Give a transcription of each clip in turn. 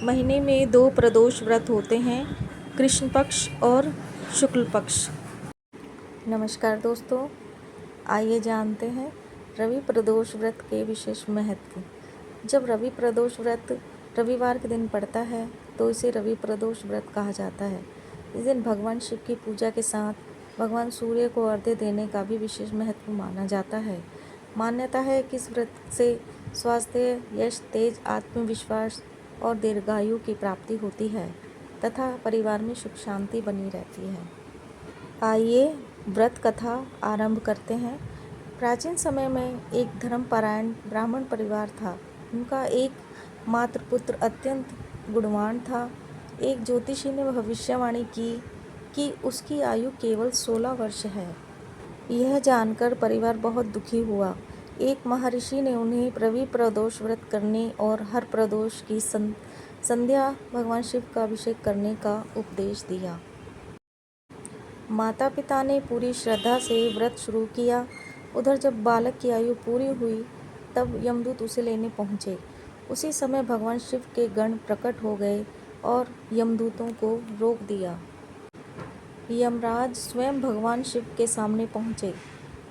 महीने में दो प्रदोष व्रत होते हैं, कृष्ण पक्ष और शुक्ल पक्ष। नमस्कार दोस्तों, आइए जानते हैं रवि प्रदोष व्रत के विशेष महत्व। जब रवि प्रदोष व्रत रविवार के दिन पड़ता है तो इसे रवि प्रदोष व्रत कहा जाता है। इस दिन भगवान शिव की पूजा के साथ भगवान सूर्य को अर्घ्य देने का भी विशेष महत्व माना जाता है। मान्यता है कि इस व्रत से स्वास्थ्य, यश, तेज, आत्मविश्वास और दीर्घायु की प्राप्ति होती है तथा परिवार में सुख शांति बनी रहती है। आइए व्रत कथा आरंभ करते हैं। प्राचीन समय में एक धर्मपरायण ब्राह्मण परिवार था। उनका एक मात्र पुत्र अत्यंत गुणवान था। एक ज्योतिषी ने भविष्यवाणी की कि उसकी आयु केवल 16 वर्ष है। यह जानकर परिवार बहुत दुखी हुआ। एक महर्षि ने उन्हें रवि प्रदोष व्रत करने और हर प्रदोष की संध्या भगवान शिव का अभिषेक करने का उपदेश दिया। माता पिता ने पूरी श्रद्धा से व्रत शुरू किया। उधर जब बालक की आयु पूरी हुई तब यमदूत उसे लेने पहुँचे। उसी समय भगवान शिव के गण प्रकट हो गए और यमदूतों को रोक दिया। यमराज स्वयं भगवान शिव के सामने पहुँचे।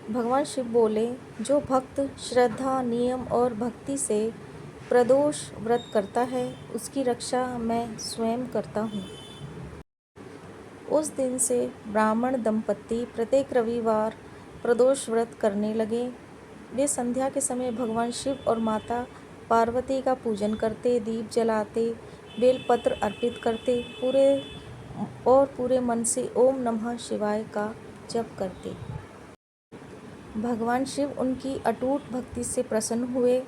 भगवान शिव बोले, जो भक्त श्रद्धा, नियम और भक्ति से प्रदोष व्रत करता है उसकी रक्षा मैं स्वयं करता हूँ। उस दिन से ब्राह्मण दंपत्ति प्रत्येक रविवार प्रदोष व्रत करने लगे। वे संध्या के समय भगवान शिव और माता पार्वती का पूजन करते, दीप जलाते, बेलपत्र अर्पित करते, पूरे मन से ओम नमः शिवाय का जप करते। भगवान शिव उनकी अटूट भक्ति से प्रसन्न हुए।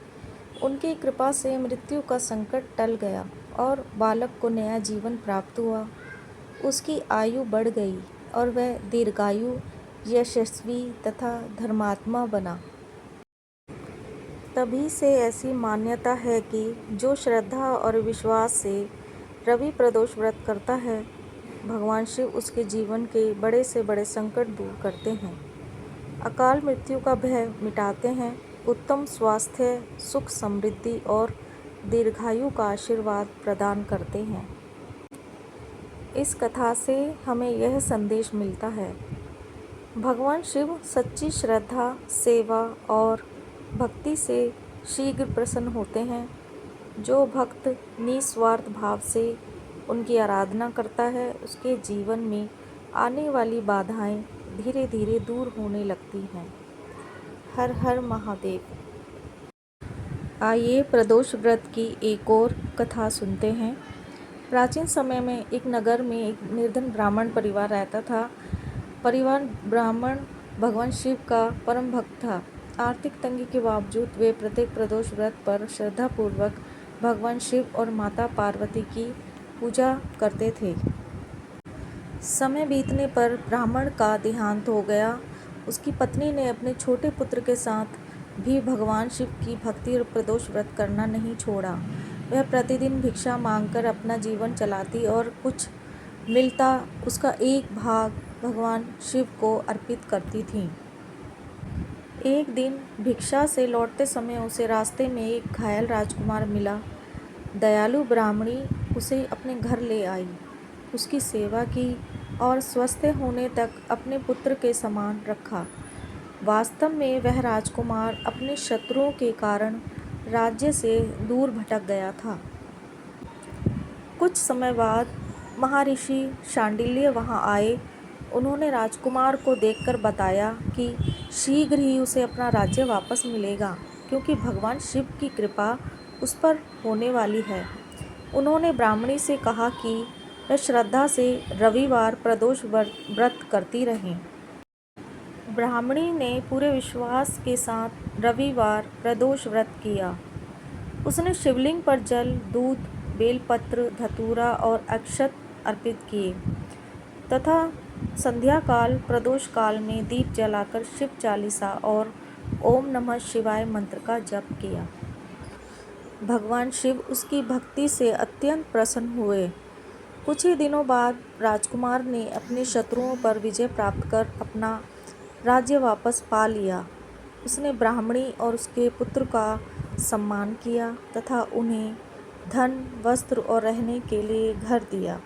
उनकी कृपा से मृत्यु का संकट टल गया और बालक को नया जीवन प्राप्त हुआ। उसकी आयु बढ़ गई और वह दीर्घायु, यशस्वी तथा धर्मात्मा बना। तभी से ऐसी मान्यता है कि जो श्रद्धा और विश्वास से रवि प्रदोष व्रत करता है, भगवान शिव उसके जीवन के बड़े से बड़े संकट दूर करते हैं, अकाल मृत्यु का भय मिटाते हैं, उत्तम स्वास्थ्य, सुख, समृद्धि और दीर्घायु का आशीर्वाद प्रदान करते हैं। इस कथा से हमें यह संदेश मिलता है, भगवान शिव सच्ची श्रद्धा, सेवा और भक्ति से शीघ्र प्रसन्न होते हैं। जो भक्त निस्वार्थ भाव से उनकी आराधना करता है उसके जीवन में आने वाली बाधाएं धीरे धीरे दूर होने लगती हैं। हर हर महादेव। आइए प्रदोष व्रत की एक और कथा सुनते हैं। प्राचीन समय में एक नगर में एक निर्धन ब्राह्मण परिवार रहता था। परिवार ब्राह्मण भगवान शिव का परम भक्त था। आर्थिक तंगी के बावजूद वे प्रत्येक प्रदोष व्रत पर श्रद्धापूर्वक भगवान शिव और माता पार्वती की पूजा करते थे। समय बीतने पर ब्राह्मण का देहांत हो गया। उसकी पत्नी ने अपने छोटे पुत्र के साथ भी भगवान शिव की भक्ति और प्रदोष व्रत करना नहीं छोड़ा। वह प्रतिदिन भिक्षा मांगकर अपना जीवन चलाती और कुछ मिलता उसका एक भाग भगवान शिव को अर्पित करती थी। एक दिन भिक्षा से लौटते समय उसे रास्ते में एक घायल राजकुमार मिला। दयालु ब्राह्मणी उसे अपने घर ले आई, उसकी सेवा की और स्वस्थ होने तक अपने पुत्र के समान रखा। वास्तव में वह राजकुमार अपने शत्रुओं के कारण राज्य से दूर भटक गया था। कुछ समय बाद महर्षि शांडिल्य वहां आए। उन्होंने राजकुमार को देखकर बताया कि शीघ्र ही उसे अपना राज्य वापस मिलेगा, क्योंकि भगवान शिव की कृपा उस पर होने वाली है। उन्होंने ब्राह्मणी से कहा कि वह श्रद्धा से रविवार प्रदोष व्रत करती रहे। ब्राह्मणी ने पूरे विश्वास के साथ रविवार प्रदोष व्रत किया। उसने शिवलिंग पर जल, दूध, बेलपत्र, धतूरा और अक्षत अर्पित किए तथा संध्या काल प्रदोष काल में दीप जलाकर शिव चालीसा और ओम नमः शिवाय मंत्र का जप किया। भगवान शिव उसकी भक्ति से अत्यंत प्रसन्न हुए। कुछ ही दिनों बाद राजकुमार ने अपने शत्रुओं पर विजय प्राप्त कर अपना राज्य वापस पा लिया। उसने ब्राह्मणी और उसके पुत्र का सम्मान किया तथा उन्हें धन, वस्त्र और रहने के लिए घर दिया।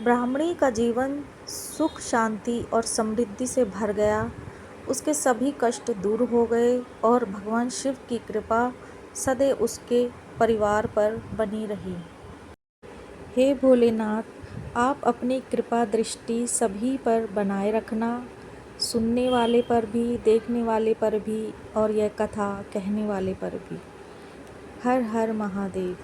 ब्राह्मणी का जीवन सुख, शांति और समृद्धि से भर गया। उसके सभी कष्ट दूर हो गए और भगवान शिव की कृपा सदैव उसके परिवार पर बनी रही। हे भोलेनाथ, आप अपनी कृपा दृष्टि सभी पर बनाए रखना, सुनने वाले पर भी, देखने वाले पर भी और यह कथा कहने वाले पर भी। हर हर महादेव।